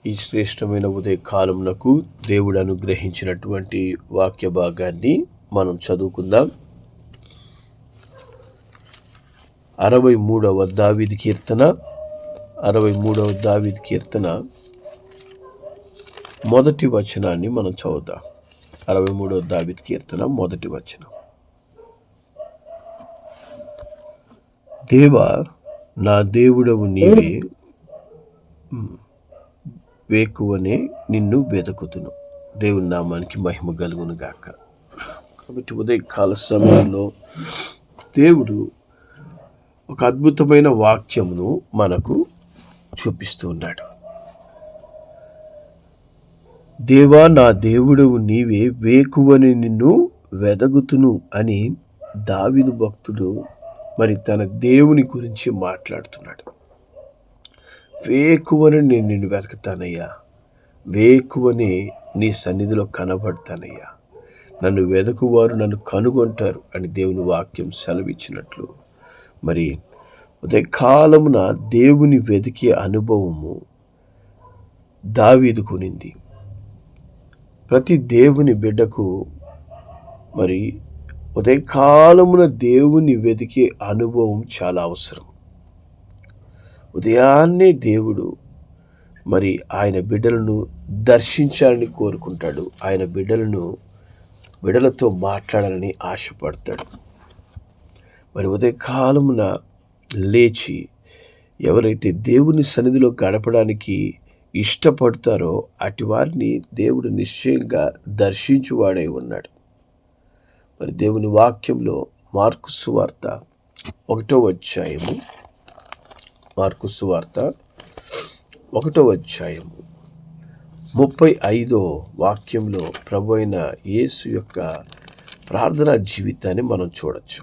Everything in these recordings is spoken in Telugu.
ఈ శ్రేష్టమైన ఉదయ కాలమునకు దేవుడు అనుగ్రహించినటువంటి వాక్య భాగాన్ని మనం చదువుకుందాం. 63వ దావీదు కీర్తన, 63వ దావీదు కీర్తన మొదటి వచనాన్ని మనం చదువుతాం. 63వ దావీదు కీర్తన మొదటి వచనం. దేవా, నా దేవుడవు నీవే, వేకువనే నిన్ను వెతుకుతును. దేవుని నామానికి మహిమ కలుగును గాక. కాబట్టి ఉదయకాల సమయంలో దేవుడు ఒక అద్భుతమైన వాక్యమును మనకు చూపిస్తూ ఉన్నాడు. దేవా, నా దేవుడవు నీవే, వేకువని నిన్ను వెదగుతును అని దావీదు భక్తుడు మరి తన దేవుని గురించి మాట్లాడుతున్నాడు. వేకువని నేను నిన్ను వెతుకుతానయ్యా, వేకువని నీ సన్నిధిలో కనబడతానయ్యా, నన్ను వెదకువారు నన్ను కనుగొంటారు అని దేవుని వాక్యం సెలవిచ్చినట్లు మరి ఉదయకాలమున దేవుని వెతికే అనుభవము దావీదుకు ఉన్నింది. ప్రతి దేవుని బిడ్డకు మరి ఉదయకాలమున దేవుని వెతికే అనుభవం చాలా అవసరం. ఉదయాన్నే దేవుడు మరి ఆయన బిడ్డలను దర్శించాలని కోరుకుంటాడు. ఆయన బిడ్డలతో మాట్లాడాలని ఆశపడతాడు. మరి ఉదయకాలమున లేచి ఎవరైతే దేవుని సన్నిధిలో గడపడానికి ఇష్టపడతారో అటు వారిని దేవుడు నిశ్చయంగా దర్శించువాడై ఉన్నాడు. మరి దేవుని వాక్యంలో మార్కు సువార్త 1వ అధ్యాయము, మార్కు సువార్త 1వ అధ్యాయము 35వ వాక్యంలో ప్రభు అయిన యేసు యొక్క ప్రార్థనా జీవితాన్ని మనం చూడొచ్చు.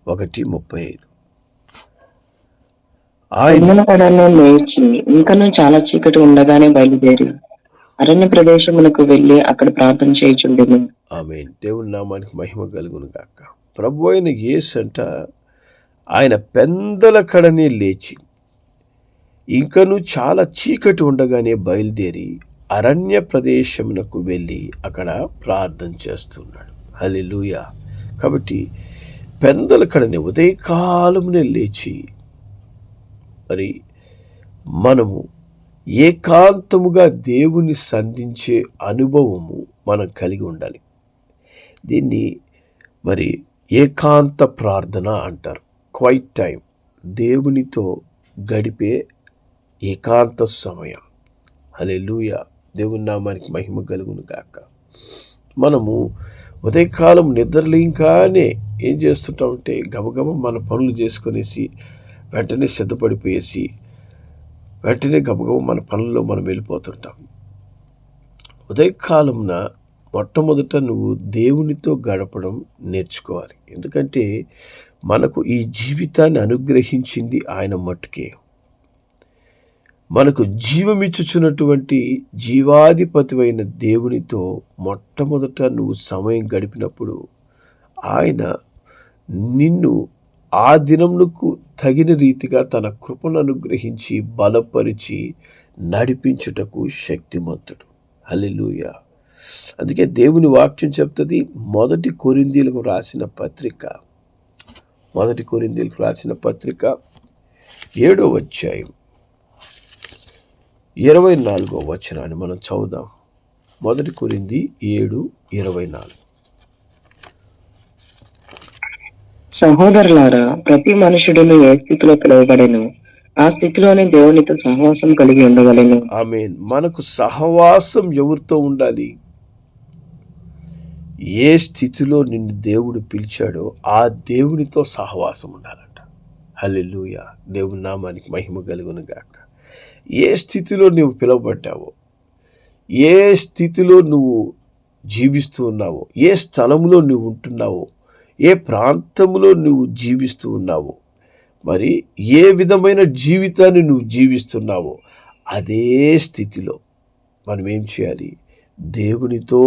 1:35. ఆయన లేచి ఇంకనూ చాలా చీకటి ఉండగానే బయలుదేరి అరణ్య ప్రదేశమునకు వెళ్ళి అక్కడ ప్రార్థన చేయుచుండెను. ఆమేన్. దేవుని నామానికి మహిమ కలుగును గాక. ప్రభు అయిన యేసు అంట ఆయన పెందల కడనే లేచి ఇంకనూ చాలా చీకటి ఉండగానే బయలుదేరి అరణ్య ప్రదేశమునకు వెళ్ళి అక్కడ ప్రార్థన చేస్తున్నాడు. హల్లెలూయా. కాబట్టి పెందల కడనే ఉదయకాలమునే లేచి మరి మనము ఏకాంతముగా దేవుని సంధించే అనుభవము మనం కలిగి ఉండాలి. దీన్ని మరి ఏకాంత ప్రార్థన అంటారు. క్వైట్ టైం, దేవునితో గడిపే ఏకాంత సమయం. హల్లెలూయా. దేవుని నామానికి మహిమ కలుగును గాక. మనము ఉదయకాలం నిద్రలేంగానే ఏం చేస్తుంటామంటే గబగబ మన పనులు చేసుకునేసి వెంటనే సిద్ధపడిపోయేసి వెంటనే గబగబ మన పనుల్లో మనం వెళ్ళిపోతుంటాం. ఉదయకాలంన మొట్టమొదట నువ్వు దేవునితో గడపడం నేర్చుకోవాలి. ఎందుకంటే మనకు ఈ జీవితాన్ని అనుగ్రహించింది ఆయన మట్టుకే. మనకు జీవమిచ్చుచున్నటువంటి జీవాధిపతివైన దేవునితో మొట్టమొదట నువ్వు సమయం గడిపినప్పుడు ఆయన నిన్ను ఆ దినమునకు తగిన రీతిగా తన కృపను అనుగ్రహించి బలపరిచి నడిపించుటకు శక్తిమంతుడు. హల్లెలూయా. అందుకే దేవుని వాక్యం చెప్తుంది, 1 కొరింథీయులకు రాసిన పత్రిక 7వ అధ్యాయం 24వ వచనాన్ని మనం చదువుదాం. 1 కొరింథీ 7:24. సహోదరులారా, ప్రతి మనుషుడును ఏ స్థితిలో పిలువబడెను ఆ స్థితిలోనే దేవునితో సహవాసం కలిగి ఉండవలెను. ఆమేన్. మనకు సహవాసం ఎవరితో ఉండాలి? ఏ స్థితిలో నిన్ను దేవుడు పిలిచాడో ఆ దేవునితో సహవాసం ఉండాలంట. హల్లెలూయా. దేవుని నామానికి మహిమ కలుగును గాక. ఏ స్థితిలో నువ్వు పిలువబడ్డావో, ఏ స్థితిలో నువ్వు జీవిస్తూ ఉన్నావో, ఏ స్థలంలో నువ్వు ఉంటున్నావో, ఏ ప్రాంతంలో నువ్వు జీవిస్తూ ఉన్నావో, మరి ఏ విధమైన జీవితాన్ని నువ్వు జీవిస్తున్నావో అదే స్థితిలో మనం ఏం చేయాలి? దేవునితో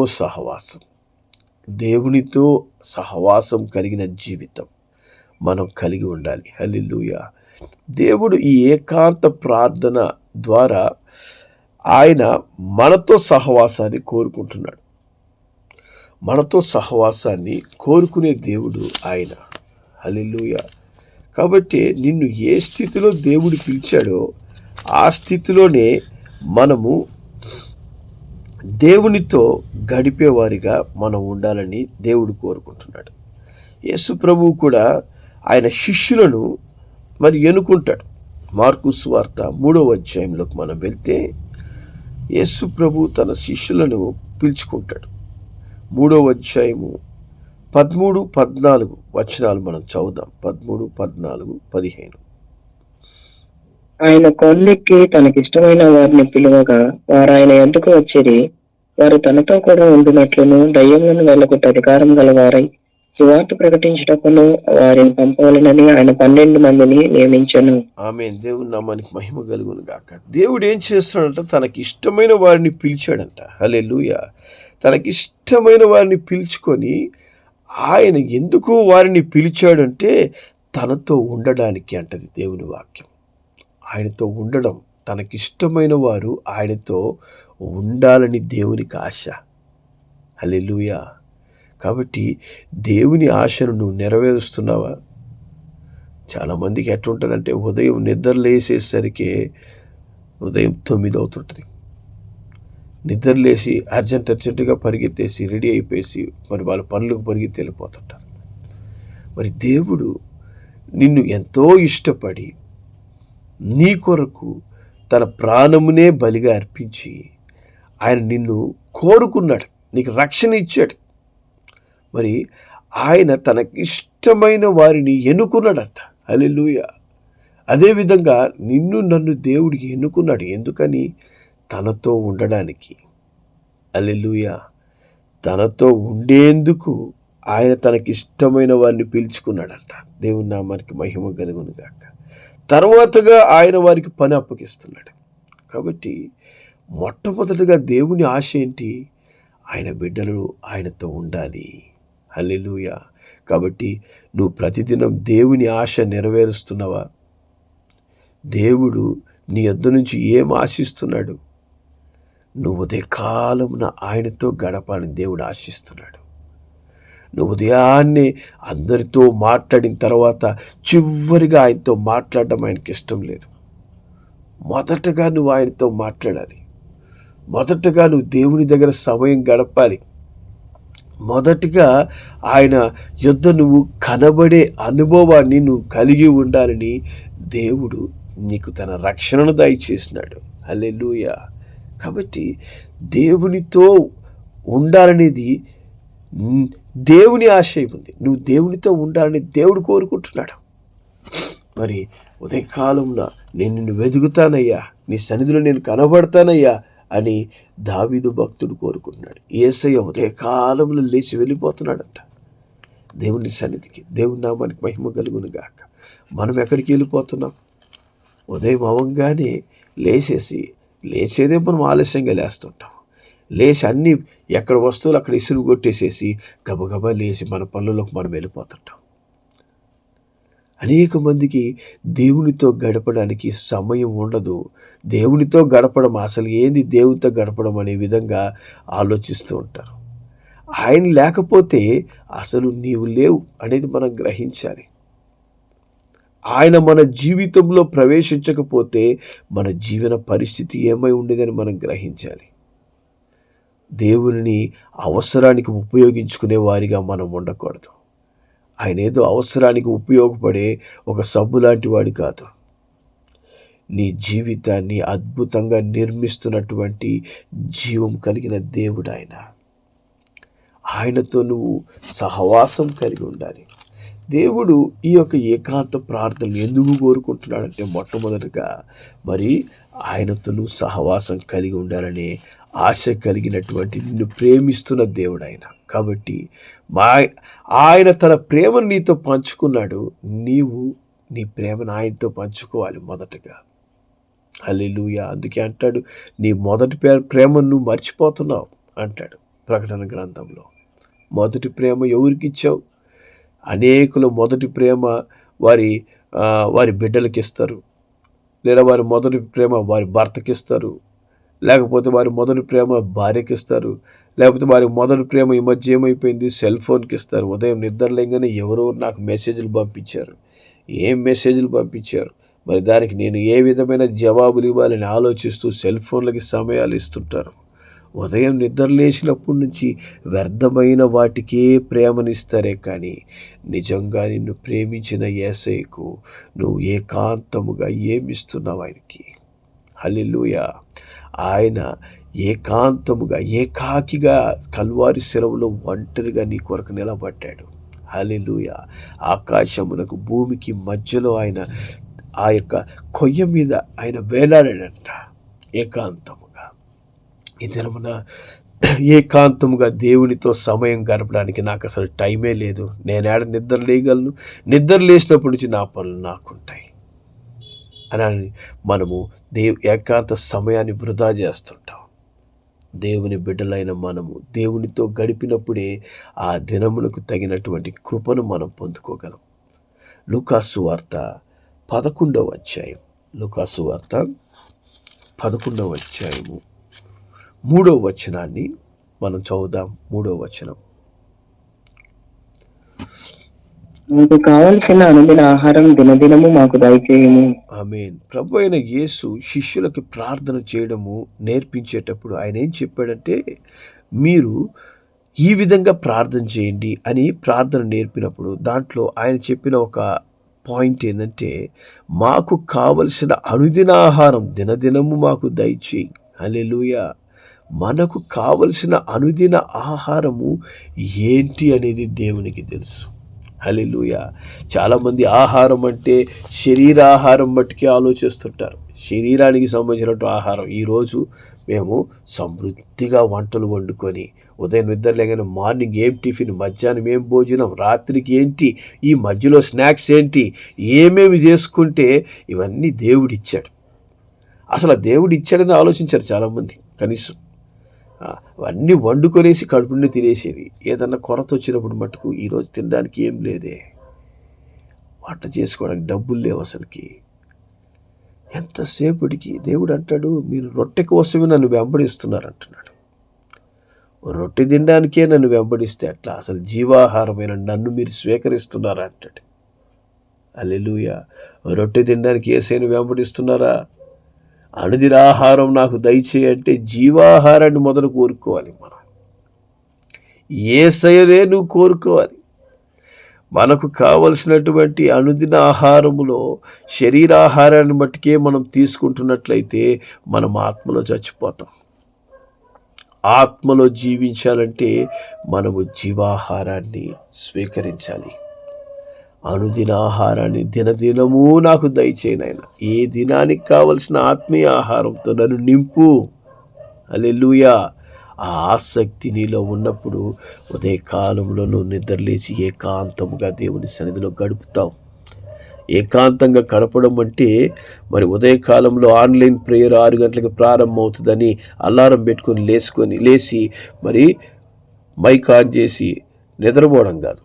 సహవాసం కలిగిన జీవితం మనం కలిగి ఉండాలి. హల్లెలూయా. దేవుడు ఈ ఏకాంత ప్రార్థన ద్వారా ఆయన మనతో సహవాసాన్ని కోరుకుంటున్నాడు. మనతో సహవాసాన్ని కోరుకునే దేవుడు ఆయన. హల్లెలూయా. కాబట్టి నిన్ను ఏ స్థితిలో దేవుడు పిలిచాడో ఆ స్థితిలోనే మనము దేవునితో గడిపేవారిగా మనం ఉండాలని దేవుడు కోరుకుంటున్నాడు. యేసు ప్రభువు కూడా ఆయన శిష్యులను మరి ఎన్నుకుంటాడు. మార్కు సువార్త 3వ అధ్యాయంలోకి మనం వెళ్తే యేసు ప్రభు తన శిష్యులను పిలుచుకుంటాడు. 3వ అధ్యాయము 13, 14 వచనాలు మనం చదువుదాం. 13, 14, 15. ఆయన కొండెక్కి తనకిష్టమైన వారిని పిలువగా వారు ఆయన యొద్దకు వచ్చిరి. వారు తనతో కూడా ఉండినట్లును దయ్యములను వెళ్ళగొట్టే అధికారం గలవారై సువార్త ప్రకటించుటకును వారిని పంపవలెనని ఆయన 12 మందిని నియమించెను. ఆమేన్. దేవుని నామానికి మహిమ కలుగును గాక. దేవుడు ఏం చేస్తున్నాడంట? తనకి ఇష్టమైన వారిని పిలిచాడంట. హల్లెలూయా. తనకి ఇష్టమైన వారిని పిలుచుకొని ఆయన ఎందుకు వారిని పిలిచాడంటే తనతో ఉండడానికి అంటది దేవుని వాక్యం. ఆయనతో ఉండడం, తనకిష్టమైన వారు ఆయనతో ఉండాలని దేవునికి ఆశ. హల్లెలూయా. కాబట్టి దేవుని ఆశను నువ్వు నెరవేరుస్తున్నావా? చాలామందికి ఎట్లుంటుందంటే ఉదయం నిద్ర లేసేసరికి ఉదయం 9 అవుతుంటుంది. నిద్ర లేచి అర్జెంటుగా పరిగెత్తేసి రెడీ అయిపోయేసి మరి వాళ్ళ పనులకు పరిగెత్తి వెళ్ళిపోతుంటారు. మరి దేవుడు నిన్ను ఎంతో ఇష్టపడి నీ కొరకు తన ప్రాణమునే బలిగా అర్పించి ఆయన నిన్ను కోరుకున్నాడు, నీకు రక్షణ ఇచ్చాడు. మరి ఆయన తనకిష్టమైన వారిని ఎన్నుకున్నాడంట. హల్లెలూయా. అదేవిధంగా నిన్ను నన్ను దేవుడు ఎన్నుకున్నాడు. ఎందుకని? తనతో ఉండడానికి. హల్లెలూయా. తనతో ఉండేందుకు ఆయన తనకిష్టమైన వారిని పిలుచుకున్నాడంట. దేవుని నామానికి మహిమ కలుగును గాక. తర్వాతగా ఆయన వారికి పని అప్పగిస్తున్నాడు. కాబట్టి మొట్టమొదటిగా దేవుని ఆశ ఏంటి? ఆయన బిడ్డలు ఆయనతో ఉండాలి. హల్లెలూయా. కాబట్టి నువ్వు ప్రతిదినం దేవుని ఆశ నెరవేరుస్తున్నావా? దేవుడు నీ యొద్ద నుంచి ఏం ఆశిస్తున్నాడు? నువ్వు ఉదయకాలమున ఆయనతో గడపాలని దేవుడు ఆశిస్తున్నాడు. నువ్వు ఉదయాన్నే అందరితో మాట్లాడిన తర్వాత చివరిగా ఆయనతో మాట్లాడడం ఆయనకి ఇష్టం లేదు. మొదటగా నువ్వు ఆయనతో మాట్లాడాలి. మొదటగా నువ్వు దేవుని దగ్గర సమయం గడపాలి. మొదటిగా ఆయన యొద్ద నువ్వు కనబడే అనుభవాన్ని నువ్వు కలిగి ఉండాలని దేవుడు నీకు తన రక్షణను దయచేసినాడు. హల్లెలూయా. కాబట్టి దేవునితో ఉండాలనేది దేవుని ఆశయం ఉంది. నువ్వు దేవునితో ఉండాలని దేవుడు కోరుకుంటున్నాడు. మరి ఉదయకాలంలో నేను నిన్ను వెతుకుతానయ్యా, నీ సన్నిధిలో నేను కనబడతానయ్యా అని దావీదు భక్తుడు కోరుకుంటున్నాడు. యేసయ్య ఉదయకాలంలో లేచి వెళ్ళిపోతున్నాడంట దేవుని సన్నిధికి. దేవుని నామానికి మహిమ కలుగును గాక. మనం ఎక్కడికి వెళ్ళిపోతున్నాం? ఉదయం అవ్వగానే లేచేదే మనం ఆలస్యంగా లేస్తుంటాం. లేచి అన్నీ ఎక్కడ వస్తువులు అక్కడ ఇసురు కొట్టేసేసి గబగబా లేచి మన పనుల్లోకి మనం వెళ్ళిపోతుంటాం. అనేక మందికి దేవునితో గడపడానికి సమయం ఉండదు. దేవునితో గడపడం అసలు ఏంది దేవునితో గడపడం అనే విధంగా ఆలోచిస్తూ ఉంటారు. ఆయన లేకపోతే అసలు నీవు లేవు అనేది మనం గ్రహించాలి. ఆయన మన జీవితంలో ప్రవేశించకపోతే మన జీవన పరిస్థితి ఏమై ఉండేదని మనం గ్రహించాలి. దేవుని అవసరానికి ఉపయోగించుకునే వారిగా మనం ఉండకూడదు. ఆయన ఏదో అవసరానికి ఉపయోగపడే ఒక సబ్బు లాంటి వాడు కాదు. నీ జీవితాన్ని అద్భుతంగా నిర్మిస్తున్నటువంటి జీవం కలిగిన దేవుడు ఆయన. ఆయనతో నువ్వు సహవాసం కలిగి ఉండాలి. దేవుడు ఈ యొక్క ఏకాంత ప్రార్థనలు ఎందుకు కోరుకుంటున్నాడంటే మొట్టమొదటిగా మరి ఆయనతో నువ్వు సహవాసం కలిగి ఉండాలనే ఆశ కలిగినటువంటి నిన్ను ప్రేమిస్తున్న దేవుడు ఆయన. కాబట్టి ఆయన తన ప్రేమను నీతో పంచుకున్నాడు. నీవు నీ ప్రేమను ఆయనతో పంచుకోవాలి మొదటగా. హల్లెలూయా. అందుకే అంటాడు, నీ మొదటి ప్రేమను నువ్వు మర్చిపోతున్నావు అంటాడు ప్రకటన గ్రంథంలో. మొదటి ప్రేమ ఎవరికి ఇచ్చావు? అనేకులు మొదటి ప్రేమ వారి వారి బిడ్డలకి ఇస్తారు, లేదా వారి మొదటి ప్రేమ వారి భర్తకి ఇస్తారు, లేకపోతే వారి మొదటి ప్రేమ భార్యకి ఇస్తారు, లేకపోతే వారి మొదటి ప్రేమ ఈ మధ్య ఏమైపోయింది సెల్ ఫోన్కి ఇస్తారు. ఉదయం నిద్ర లేగానే ఎవరో నాకు మెసేజ్లు పంపించారు, ఏం మెసేజ్లు పంపించారు, మరి దానికి నేను ఏ విధమైన జవాబులు ఇవ్వాలని ఆలోచిస్తూ సెల్ ఫోన్లకి సమయాలు ఇస్తుంటారు. ఉదయం నిద్ర లేచినప్పటి నుంచి వ్యర్థమైన వాటికే ప్రేమనిస్తారే కానీ నిజంగా నిన్ను ప్రేమించిన యేసయ్యకు నువ్వు ఏకాంతముగా ఏమిస్తున్నావు ఆయనకి? హల్లెలూయా! ఆయన ఏకాంతముగా ఏకాకిగా కల్వారి సెలవులో ఒంటరిగా నీ కొరకు నిలబడ్డాడు. హల్లెలూయా! ఆకాశమునకు భూమికి మధ్యలో ఆయన ఆ యొక్క కొయ్య మీద ఆయన వేలాడాడంట ఏకాంతముగా. ఈ దినమున ఏకాంతముగా దేవునితో సమయం గడపడానికి నాకు అసలు టైమే లేదు, నేనేడ నిద్ర లేయగలను, నిద్ర లేచినప్పటి నుంచి నా పనులు నాకుంటాయి అని మనము ఏకాంత సమయాన్ని వృధా చేస్తుంటాం. దేవుని బిడ్డలైన మనము దేవునితో గడిపినప్పుడే ఆ దినమునకు తగినటువంటి కృపను మనం పొందుకోగలం. లూకాసు వార్త 11వ అధ్యాయం, లూకాసు వార్త 11వ అధ్యాయము 3వ వచనాన్ని మనం చదువుదాం. 3వ వచనం. మాకు కావలసిన అనుదిన ఆహారం దినదినము మాకు దయచేయము. ఆమేన్. ప్రభు అయిన యేసు శిష్యులకి ప్రార్థన చేయడము నేర్పించేటప్పుడు ఆయన ఏం చెప్పాడంటే, మీరు ఈ విధంగా ప్రార్థన చేయండి అని ప్రార్థన నేర్పినప్పుడు దాంట్లో ఆయన చెప్పిన ఒక పాయింట్ ఏంటంటే, మాకు కావలసిన అనుదిన ఆహారం దినదినము మాకు దయచేయి. హల్లెలూయా! మనకు కావలసిన అనుదిన ఆహారము ఏంటి అనేది దేవునికి తెలుసు. హల్లెలూయా! చాలామంది ఆహారం అంటే శరీరాహారం మట్టుకే ఆలోచిస్తుంటారు. శరీరానికి సంబంధించినట్టు ఆహారం. ఈరోజు మేము సమృద్ధిగా వంటలు వండుకొని ఉదయం నిద్ర లేగానే మార్నింగ్ ఏం టిఫిన్, మధ్యాహ్నం ఏం భోజనం, రాత్రికి ఏంటి, ఈ మధ్యలో స్నాక్స్ ఏంటి, ఏమేమి చేసుకుంటే ఇవన్నీ దేవుడిచ్చాడు. అసలు ఆ దేవుడు ఇచ్చాడని ఆలోచించారు చాలామంది. కనీసం అవన్నీ వండుకొనేసి కడుపు నుండి తినేసేది. ఏదన్నా కొరత వచ్చినప్పుడు మటుకు ఈరోజు తినడానికి ఏం లేదే, వంట చేసుకోవడానికి డబ్బులు లేవు అసలుకి. ఎంతసేపటికి దేవుడు అంటాడు, మీరు రొట్టె కోసమే నన్ను వెంబడిస్తున్నారు అంటున్నాడు. రొట్టె తినడానికే నన్ను వెంబడిస్తే అట్లా అసలు జీవాహారమైన నన్ను మీరు స్వీకరిస్తున్నారా అంటాడు. హల్లెలూయా! రొట్టె తినడానికి యేసయ్యను వెంబడిస్తున్నారా? అనుదిన ఆహారం నాకు దయచేయి అంటే జీవాహారాన్ని మొదలు కోరుకోవాలి. మనం యేసయ్యనే నువ్వు కోరుకోవాలి. మనకు కావలసినటువంటి అనుదిన ఆహారములో శరీరాహారాన్ని మట్టుకే మనం తీసుకుంటున్నట్లయితే మనం ఆత్మలో చచ్చిపోతాం. ఆత్మలో జీవించాలంటే మనము జీవాహారాన్ని స్వీకరించాలి. అనుదిన ఆహారాన్ని దినదినము నాకు దయచేయి నాయన. ఏ దినానికి కావలసిన ఆత్మీయ ఆహారంతో నన్ను నింపు. హల్లెలూయా! ఆ ఆసక్తి నీలో ఉన్నప్పుడు ఉదయకాలంలో నువ్వు నిద్రలేచి ఏకాంతముగా దేవుని సన్నిధిలో గడుపుతావు. ఏకాంతంగా గడపడం అంటే మరి ఉదయకాలంలో ఆన్లైన్ ప్రేయర్ 6 గంటలకు ప్రారంభం అవుతుందని అలారం పెట్టుకొని లేచి మరి మైక్ ఆన్ చేసి నిద్రపోవడం కాదు.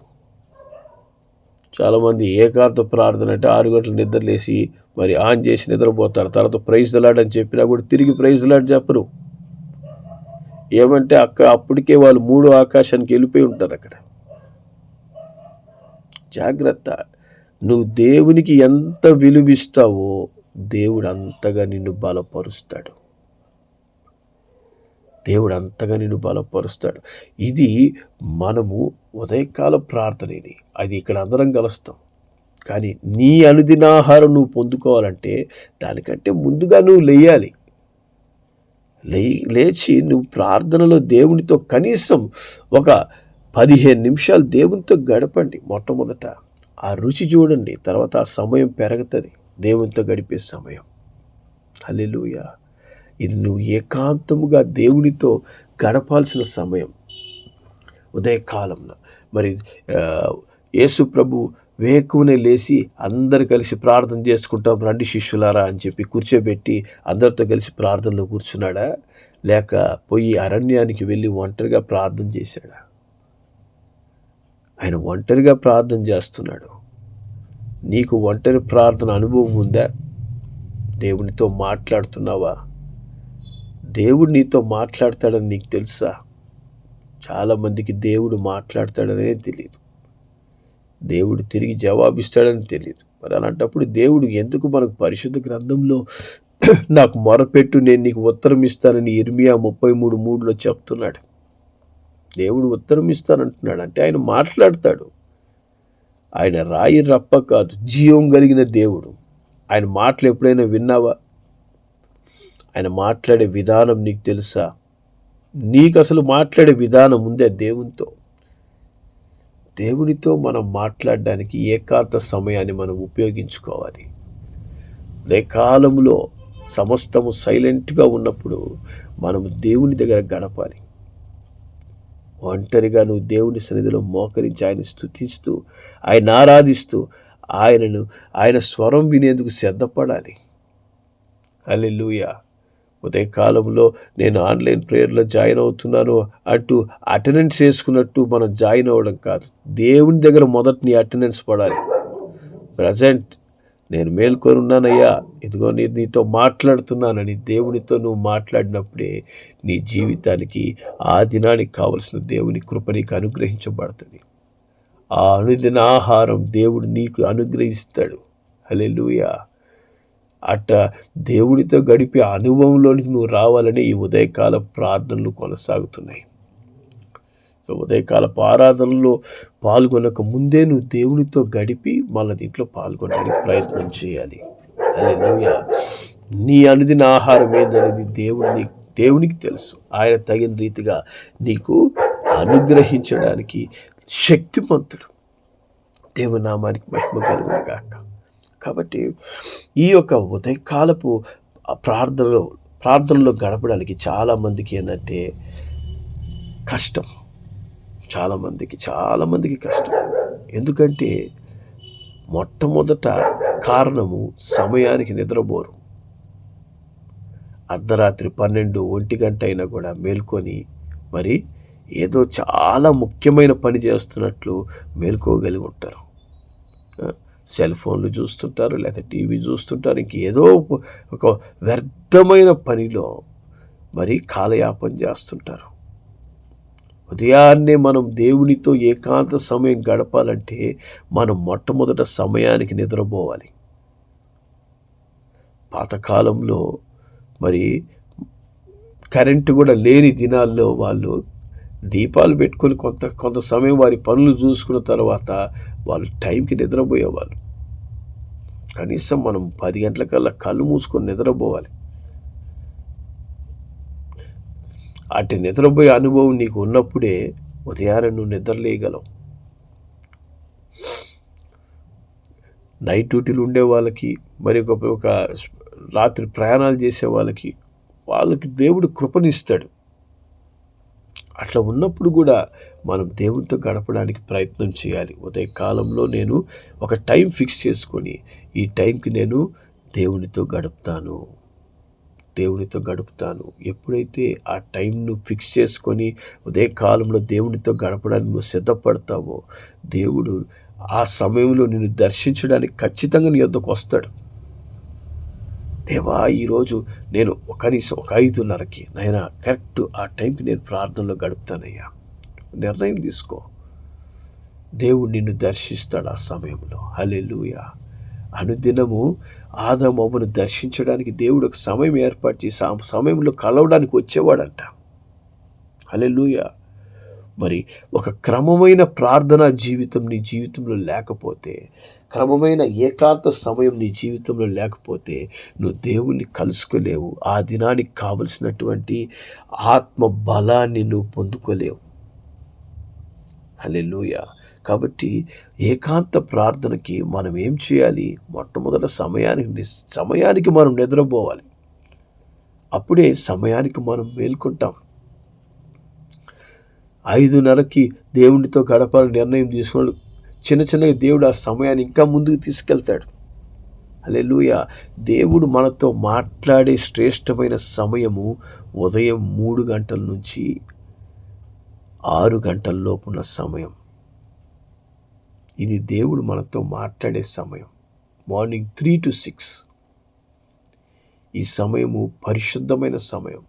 చాలామంది ఏకాంత ప్రార్థన అంటే 6 గంటలు నిద్రలేసి మరి ఆన్ చేసి నిద్రపోతారు. తర్వాత ప్రైజ్ ద లార్డ్ అని చెప్పినా కూడా తిరిగి ప్రైజ్ ద లార్డ్ చెప్పరు. ఏమంటే అప్పటికే వాళ్ళు 3 ఆకాశానికి వెళ్ళిపోయి ఉంటారు అక్కడ. జాగ్రత్త. నువ్వు దేవునికి ఎంత విలువిస్తావో దేవుడు అంతగా నిన్ను బలపరుస్తాడు. దేవుడు అంతగా నిన్ను బలపరుస్తాడు. ఇది మనము ఉదయకాల ప్రార్థన. అది ఇక్కడ అందరం కలుస్తాం. కానీ నీ అనుదినాహారం నువ్వు పొందుకోవాలంటే దానికంటే ముందుగా నువ్వు లేయాలి. లేచి నువ్వు ప్రార్థనలో దేవునితో కనీసం ఒక 15 నిమిషాలు దేవునితో గడపండి. మొట్టమొదట ఆ రుచి చూడండి, తర్వాత ఆ సమయం పెరుగుతుంది, దేవునితో గడిపే సమయం. హల్లెలూయా! ఇది నువ్వు ఏకాంతముగా దేవునితో గడపాల్సిన సమయం ఉదయకాలంలో. మరి యేసు ప్రభు వేకువనే లేచి అందరు కలిసి ప్రార్థన చేసుకుంటాం రండి శిష్యులారా అని చెప్పి కూర్చోబెట్టి అందరితో కలిసి ప్రార్థనలో కూర్చున్నాడా? లేక పోయి అరణ్యానికి వెళ్ళి ఒంటరిగా ప్రార్థన చేశాడా? ఆయన ఒంటరిగా ప్రార్థన చేస్తున్నాడు. నీకు ఒంటరి ప్రార్థన అనుభవం ఉందా? దేవునితో మాట్లాడుతున్నావా? దేవుడు నీతో మాట్లాడతాడని నీకు తెలుసా? చాలామందికి దేవుడు మాట్లాడతాడనే తెలియదు. దేవుడు తిరిగి జవాబిస్తాడని తెలియదు. మరి అలాంటప్పుడు దేవుడు ఎందుకు మనకు పరిశుద్ధ గ్రంథంలో నాకు మొరపెట్టు నేను నీకు ఉత్తరం ఇస్తానని ఇర్మియా 33:3లో చెప్తున్నాడు. దేవుడు ఉత్తరం ఇస్తానంటున్నాడు. అంటే ఆయన మాట్లాడతాడు. ఆయన రాయి రప్ప కాదు, జీవం కలిగిన దేవుడు. ఆయన మాటలు ఎప్పుడైనా విన్నావా? ఆయన మాట్లాడే విధానం నీకు తెలుసా? నీకు అసలు మాట్లాడే విధానం ఉందే దేవునితో? దేవునితో మనం మాట్లాడడానికి ఏకాంత సమయాన్ని మనం ఉపయోగించుకోవాలి. కాలంలో సమస్తము సైలెంట్గా ఉన్నప్పుడు మనము దేవుని దగ్గర గడపాలి. ఒంటరిగా నువ్వు దేవుని సన్నిధిలో మోకరించి ఆయన స్తుతిస్తూ, ఆయన ఆరాధిస్తూ, ఆయన స్వరం వినేందుకు సిద్ధపడాలి. హల్లెలూయా. ఉదయకాలంలో నేను ఆన్లైన్ ప్రేయర్లో జాయిన్ అవుతున్నాను అంటూ అటెండెన్స్ వేసుకున్నట్టు మనం జాయిన్ అవ్వడం కాదు. దేవుని దగ్గర మొదట నీ అటెండెన్స్ పడాలి. ప్రజెంట్ నేను మేల్కొని ఉన్నానయ్యా, ఇదిగో నీతో మాట్లాడుతున్నానని దేవునితో నువ్వు మాట్లాడినప్పుడే నీ జీవితానికి ఆ దినానికి కావలసిన దేవుని కృప నీకు అనుగ్రహించబడుతుంది. ఆ అనుదిన ఆహారం దేవుడు నీకు అనుగ్రహిస్తాడు. హల్లెలూయా. అట్ట దేవుడితో గడిపే అనుభవంలోనికి నువ్వు రావాలని ఈ ఉదయకాల ప్రార్థనలు కొనసాగుతున్నాయి. సో ఉదయకాలపు ఆరాధనలో పాల్గొనక ముందే నువ్వు దేవునితో గడిపి మళ్ళీ దీంట్లో పాల్గొనడానికి ప్రయత్నం చేయాలి. హల్లెలూయా. నీ అనుదిన ఆహారం ఏందనేది దేవునికి తెలుసు. ఆయన తగిన రీతిగా నీకు అనుగ్రహించడానికి శక్తిమంతుడు. దేవుని నామానికి మహిమ కలుగును గాక. కాబట్టి ఈ యొక్క ఉదయకాలపు ప్రార్థనలో గడపడానికి చాలామందికి ఏంటంటే కష్టం. చాలామందికి కష్టం. ఎందుకంటే మొట్టమొదట కారణము సమయానికి నిద్రపోరు. అర్ధరాత్రి 12, 1 గంట అయినా కూడా మేల్కొని మరి ఏదో చాలా ముఖ్యమైన పని చేస్తున్నట్లు మేల్కోగలిగి ఉంటారు. సెల్ ఫోన్లు చూస్తుంటారు, లేకపోతే టీవీ చూస్తుంటారు, ఇంకేదో ఒక వ్యర్థమైన పనిలో మరి కాలయాపన చేస్తుంటారు. ఉదయాన్నే మనం దేవునితో ఏకాంత సమయం గడపాలంటే మనం మొట్టమొదట సమయానికి నిద్రపోవాలి. పాతకాలంలో మరి కరెంటు కూడా లేని దినాల్లో వాళ్ళు దీపాలు పెట్టుకొని కొంత సమయం వారి పనులు చూసుకున్న తర్వాత వాళ్ళు టైంకి నిద్రపోయేవాళ్ళు. కనీసం మనం 10 గంటలకల్లా కళ్ళు మూసుకొని నిద్రపోవాలి. అటు నిద్రపోయే అనుభవం నీకు ఉన్నప్పుడే ఉదయాన్నే నువ్వు నిద్రలేయగలవు. నైట్ డ్యూటీలు ఉండే వాళ్ళకి, మరి ఒక రాత్రి ప్రయాణాలు చేసే వాళ్ళకి దేవుడు కృపనిస్తాడు. అట్లా ఉన్నప్పుడు కూడా మనం దేవునితో గడపడానికి ప్రయత్నం చేయాలి. ఉదయకాలంలో నేను ఒక టైం ఫిక్స్ చేసుకొని ఈ టైంకి నేను దేవునితో గడుపుతాను. ఎప్పుడైతే ఆ టైంను ఫిక్స్ చేసుకొని ఉదయకాలంలో దేవునితో గడపడానికి నువ్వు సిద్ధపడతావో దేవుడు ఆ సమయంలో నిన్ను దర్శించడానికి ఖచ్చితంగా నీ వద్దకు వస్తాడు. దేవా, ఈరోజు నేను కనీసం 5:30కి నాయనా కరెక్ట్ ఆ టైంకి నేను ప్రార్థనలో గడుపుతానయ్యా. నిర్ణయం తీసుకో. దేవుడు నిన్ను దర్శిస్తాడు ఆ సమయంలో. హల్లెలూయా. అనుదినము ఆదాము అవ్వను దర్శించడానికి దేవుడు ఒక సమయం ఏర్పాటు చేసి ఆ సమయంలో కలవడానికి వచ్చేవాడంట. హల్లెలూయా. మరి ఒక క్రమమైన ప్రార్థనా జీవితం నీ జీవితంలో లేకపోతే, క్రమమైన ఏకాంత సమయం నీ జీవితంలో లేకపోతే నువ్వు దేవుణ్ణి కలుసుకోలేవు. ఆ దినానికి కావలసినటువంటి ఆత్మ బలాన్ని నువ్వు పొందుకోలేవు. హల్లెలూయా. కాబట్టి ఏకాంత ప్రార్థనకి మనం ఏం చేయాలి? మొట్టమొదట సమయానికి మనం నిద్రపోవాలి. అప్పుడే సమయానికి మనం మేల్కొంటాం. 5:30కి దేవునితో గడపాలని నిర్ణయం తీసుకున్నాడు. చిన్నగా దేవుడు ఆ సమయాన్ని ఇంకా ముందుకు తీసుకెళ్తాడు. హల్లెలూయా. దేవుడు మనతో మాట్లాడే శ్రేష్టమైన సమయము ఉదయం 3 గంటల నుంచి 6 గంటల లోపున్న సమయం. ఇది దేవుడు మనతో మాట్లాడే సమయం. మార్నింగ్ 3 to 6 ఈ సమయము పరిశుద్ధమైన సమయం.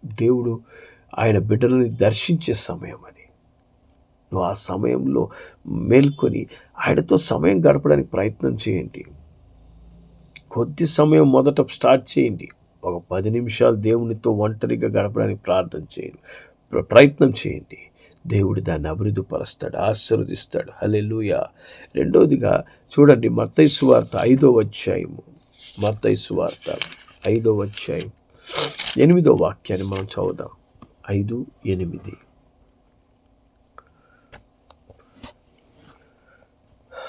దేవుడు ఆయన బిడ్డలని దర్శించే సమయం అది. నువ్వు ఆ సమయంలో మేల్కొని ఆయనతో సమయం గడపడానికి ప్రయత్నం చేయండి. కొద్ది సమయం మొదట స్టార్ట్ చేయండి. ఒక 10 నిమిషాలు దేవునితో ఒంటరిగా గడపడానికి ప్రయత్నం చేయండి. దేవుడు దాన్ని అభివృద్ధిపరుస్తాడు, ఆశీర్వదిస్తాడు. హల్లెలూయా. రెండవదిగా చూడండి, మత్తయి సువార్త 5వ అధ్యాయము. మత్తయి సువార్త 5వ అధ్యాయం 8వ వాక్యాన్ని మనం చదువుదాం. 5:8.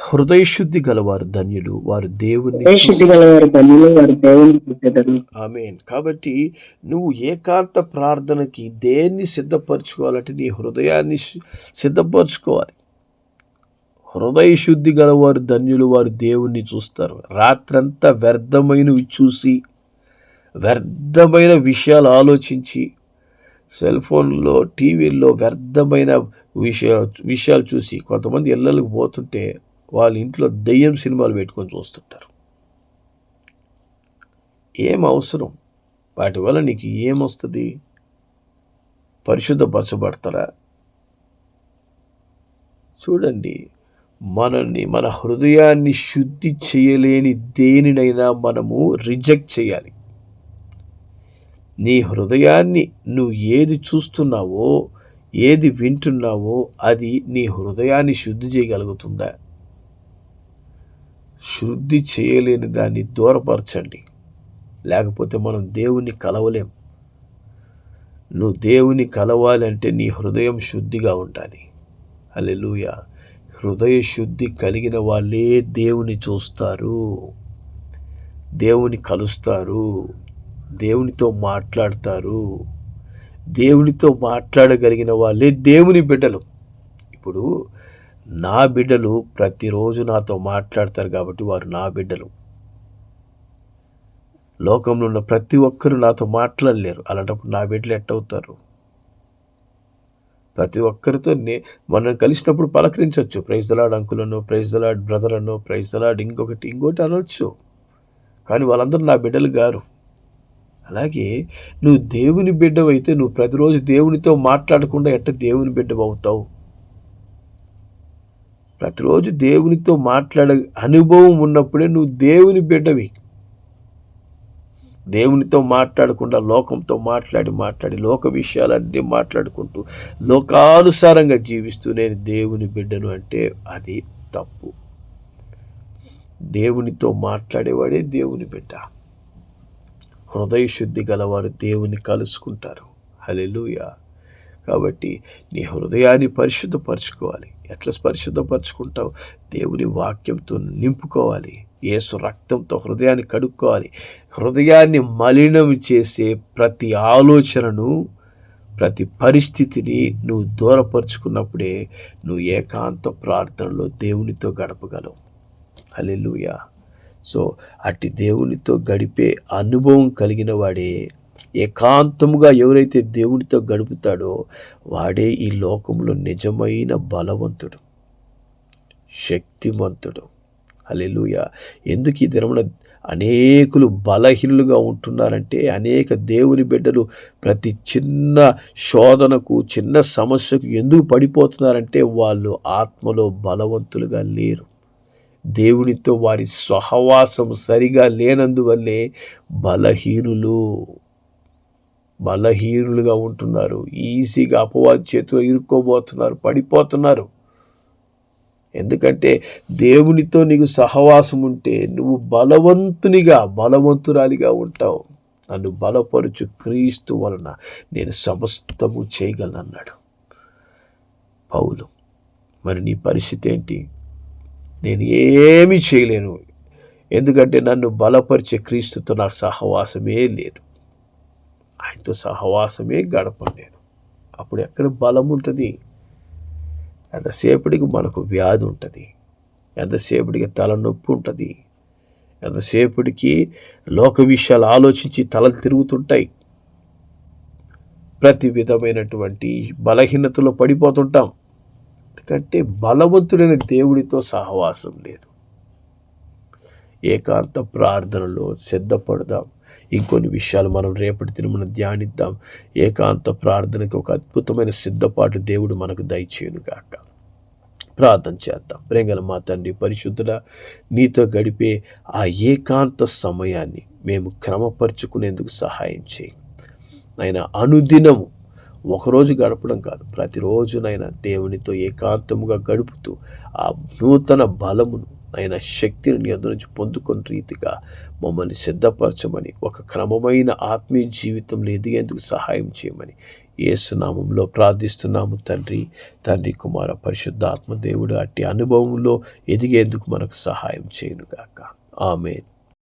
హృదయశుద్ధి గలవారు ధన్యులు, వారు దేవుని ఆమేన్. కాబట్టి నువ్వు ఏకాంత ప్రార్థనకి దేన్ని సిద్ధపరచుకోవాలంటే నీ హృదయాన్ని సిద్ధపరచుకోవాలి. హృదయ శుద్ధి గలవారు ధన్యులు, వారు దేవుణ్ణి చూస్తారు. రాత్రంతా వ్యర్థమైనవి చూసి, వ్యర్థమైన విషయాలు ఆలోచించి, సెల్ ఫోన్లో టీవీల్లో వ్యర్థమైన విషయాలు చూసి కొంతమంది ఇళ్ళకి పోతుంటే వాళ్ళ ఇంట్లో దెయ్యం సినిమాలు పెట్టుకొని చూస్తుంటారు. ఏం అవసరం? వాటి వల్ల నీకు ఏమొస్తుంది? పరిశుద్ధపరచబడతారా? చూడండి, మన హృదయాన్ని శుద్ధి చేయలేని దేనినైనా మనము రిజెక్ట్ చేయాలి. నీ హృదయాన్ని నువ్వు ఏది చూస్తున్నావో, ఏది వింటున్నావో అది నీ హృదయాన్ని శుద్ధి చేయగలుగుతుందా? శుద్ధి చేయలేని దాన్ని దూరపరచండి, లేకపోతే మనం దేవుణ్ణి కలవలేం. నువ్వు దేవుని కలవాలంటే నీ హృదయం శుద్ధిగా ఉండాలి. హల్లెలూయా. హృదయ శుద్ధి కలిగిన వాళ్ళే దేవుని చూస్తారు, దేవుని కలుస్తారు, దేవునితో మాట్లాడతారు. దేవునితో మాట్లాడగలిగిన వాళ్ళే దేవుని బిడ్డలు. ఇప్పుడు నా బిడ్డలు ప్రతిరోజు నాతో మాట్లాడతారు కాబట్టి వారు నా బిడ్డలు. లోకంలో ఉన్న ప్రతి ఒక్కరు నాతో మాట్లాడలేరు. అలాంటప్పుడు నా బిడ్డలు ఎట్టవుతారు? ప్రతి ఒక్కరితో మనం కలిసినప్పుడు పలకరించవచ్చు. ప్రైజ్ ద లార్డ్ అంకుల్ అనో, ప్రైజ్ ద లార్డ్ బ్రదర్ అనో, ప్రైజ్ ద లార్డ్ ఇంకోటి అనొచ్చు. కానీ వాళ్ళందరూ నా బిడ్డలు గారు. అలాగే నువ్వు దేవుని బిడ్డవైతే నువ్వు ప్రతిరోజు దేవునితో మాట్లాడకుండా ఎట్ట దేవుని బిడ్డవవుతావు? ప్రతిరోజు దేవునితో మాట్లాడే అనుభవం ఉన్నప్పుడే నువ్వు దేవుని బిడ్డవి. దేవునితో మాట్లాడకుండా లోకంతో మాట్లాడి లోక విషయాలన్నీ మాట్లాడుకుంటూ లోకానుసారంగా జీవిస్తూ నేను దేవుని బిడ్డను అంటే అది తప్పు. దేవునితో మాట్లాడేవాడే దేవుని బిడ్డ. హృదయ శుద్ధి గలవారు దేవుని కలుసుకుంటారు. హల్లెలూయా. కాబట్టి నీ హృదయాన్ని పరిశుద్ధపరచుకోవాలి. ఎట్లా పరిశుద్ధపరచుకుంటావు? దేవుని వాక్యంతో నింపుకోవాలి. యేసు రక్తంతో హృదయాన్ని కడుక్కోవాలి. హృదయాన్ని మలినం చేసే ప్రతి ఆలోచనను, ప్రతి పరిస్థితిని నువ్వు దూరపరుచుకున్నప్పుడే నువ్వు ఏకాంత ప్రార్థనలో దేవునితో గడపగలవు. హల్లెలూయా. సో అట్టి దేవునితో గడిపే అనుభవం కలిగిన వాడే, ఏకాంతముగా ఎవరైతే దేవునితో గడుపుతాడో వాడే ఈ లోకంలో నిజమైన బలవంతుడు, శక్తిమంతుడు. హల్లెలూయా. ఎందుకు ఈ దినమున అనేకులు బలహీనులుగా ఉంటున్నారంటే, అనేక దేవుని బిడ్డలు ప్రతి చిన్న శోధనకు, చిన్న సమస్యకు ఎందుకు పడిపోతున్నారంటే వాళ్ళు ఆత్మలో బలవంతులుగా లేరు. దేవునితో వారి సహవాసం సరిగా లేనందువల్లే బలహీనులుగా ఉంటున్నారు. ఈజీగా అపవాది చేతిలో ఇరుక్కోబోతున్నారు, పడిపోతున్నారు. ఎందుకంటే దేవునితో నీకు సహవాసం ఉంటే నువ్వు బలవంతురాలిగా ఉంటావు. నన్ను బలపరుచు క్రీస్తు వలన నేను సమస్తము చేయగలను అన్నాడు పౌలు. మరి నీ పరిస్థితి ఏంటి? నేను ఏమీ చేయలేను, ఎందుకంటే నన్ను బలపరిచే క్రీస్తుతో నాకు సహవాసమే లేదు. ఆయనతో సహవాసమే గడపను నేను. అప్పుడు ఎక్కడ బలం ఉంటుంది? ఎంతసేపటికి మనకు వ్యాధి ఉంటుంది, ఎంతసేపటికి తలనొప్పి ఉంటుంది, ఎంతసేపటికి లోక విషయాలు ఆలోచించి తలలు తిరుగుతుంటాయి. ప్రతి విధమైనటువంటి బలహీనతలో పడిపోతుంటాం. అంతకంటే బలవంతుడైన దేవుడితో సహవాసం లేదు. ఏకాంత ప్రార్థనలో సిద్ధపడదాం. ఇంకొన్ని విషయాలు మనం రేపటి దినమున ధ్యానిద్దాం. ఏకాంత ప్రార్థనకి ఒక అద్భుతమైన సిద్ధపాటు దేవుడు మనకు దయచేయును గాక. ప్రార్థన చేద్దాం. ప్రేంగల మా తండ్రి పరిశుద్ధుడా, నీతో గడిపే ఆ ఏకాంత సమయాన్ని మేము క్రమపరుచుకునేందుకు సహాయం చేయి. నాయన అనుదినము ఒకరోజు గడపడం కాదు, ప్రతిరోజునైనా దేవునితో ఏకాంతముగా గడుపుతూ ఆ నూతన బలమును అయిన శక్తిని నీ యొద్ద నుంచి పొందుకున్న రీతిగా మమ్మల్ని సిద్ధపరచమని, ఒక క్రమమైన ఆత్మీయ జీవితంలో ఎదిగేందుకు సహాయం చేయమని యేసు నామములో ప్రార్థిస్తున్నాము తండ్రి. తండ్రి, కుమార, పరిశుద్ధాత్మ దేవుడు అట్టి అనుభవంలో ఎదిగేందుకు మనకు సహాయం చేయను గాక. ఆమేన్.